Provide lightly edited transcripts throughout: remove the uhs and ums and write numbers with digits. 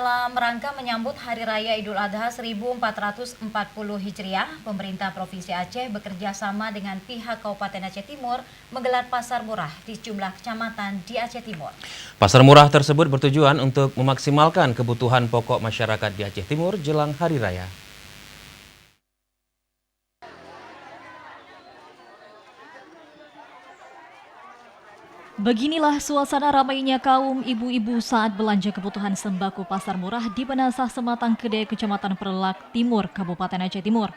dalam rangka menyambut Hari Raya Idul Adha 1440 Hijriah, pemerintah Provinsi Aceh bekerja sama dengan pihak Kabupaten Aceh Timur menggelar pasar murah di sejumlah kecamatan di Aceh Timur. Pasar murah tersebut bertujuan untuk memaksimalkan kebutuhan pokok masyarakat di Aceh Timur jelang Hari Raya. Beginilah suasana ramainya kaum ibu-ibu saat belanja kebutuhan sembako pasar murah di Penasah Sematang Kedai, Kecamatan Perlak Timur, Kabupaten Aceh Timur.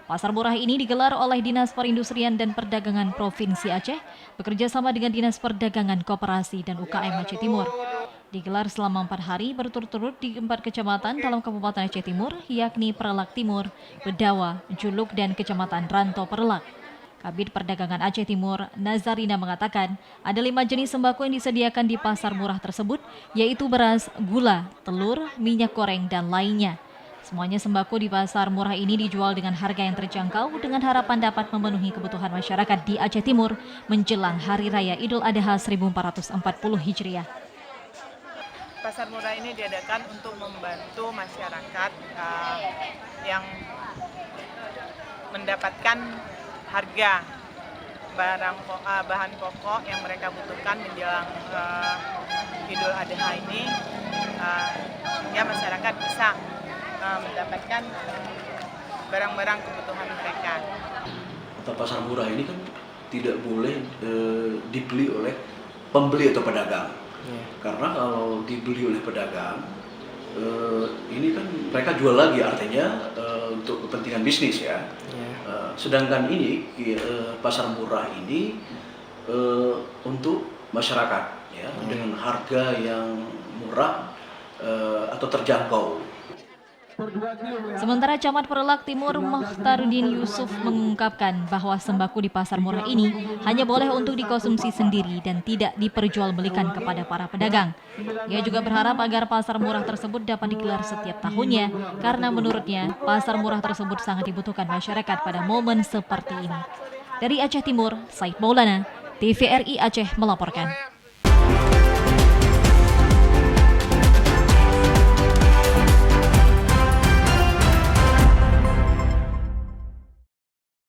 Pasar murah ini digelar oleh Dinas Perindustrian dan Perdagangan Provinsi Aceh bekerja sama dengan Dinas Perdagangan Koperasi dan UKM Aceh Timur. Digelar selama 4 hari berturut-turut di 4 kecamatan dalam Kabupaten Aceh Timur, yakni Perlak Timur, Bedawa, Juluk, dan Kecamatan Ranto Perlak. Kabid Perdagangan Aceh Timur, Nazarina, mengatakan ada 5 jenis sembako yang disediakan di pasar murah tersebut, yaitu beras, gula, telur, minyak goreng, dan lainnya. Semuanya sembako di pasar murah ini dijual dengan harga yang terjangkau dengan harapan dapat memenuhi kebutuhan masyarakat di Aceh Timur menjelang Hari Raya Idul Adha 1440 Hijriah. Pasar murah ini diadakan untuk membantu masyarakat yang mendapatkan harga bahan pokok yang mereka butuhkan menjelang Idul Adha ini, sehingga masyarakat bisa mendapatkan barang-barang kebutuhan mereka. Pasar murah ini kan tidak boleh dibeli oleh pembeli atau pedagang, karena kalau dibeli oleh pedagang ini kan mereka jual lagi, artinya untuk kepentingan bisnis ya. Sedangkan ini pasar murah ini untuk masyarakat ya, dengan harga yang murah atau terjangkau. Sementara Camat Perlak Timur Mukhtaruddin Yusuf mengungkapkan bahwa sembako di pasar murah ini hanya boleh untuk dikonsumsi sendiri dan tidak diperjualbelikan kepada para pedagang. Ia juga berharap agar pasar murah tersebut dapat digelar setiap tahunnya karena menurutnya pasar murah tersebut sangat dibutuhkan masyarakat pada momen seperti ini. Dari Aceh Timur, Said Maulana, TVRI Aceh melaporkan.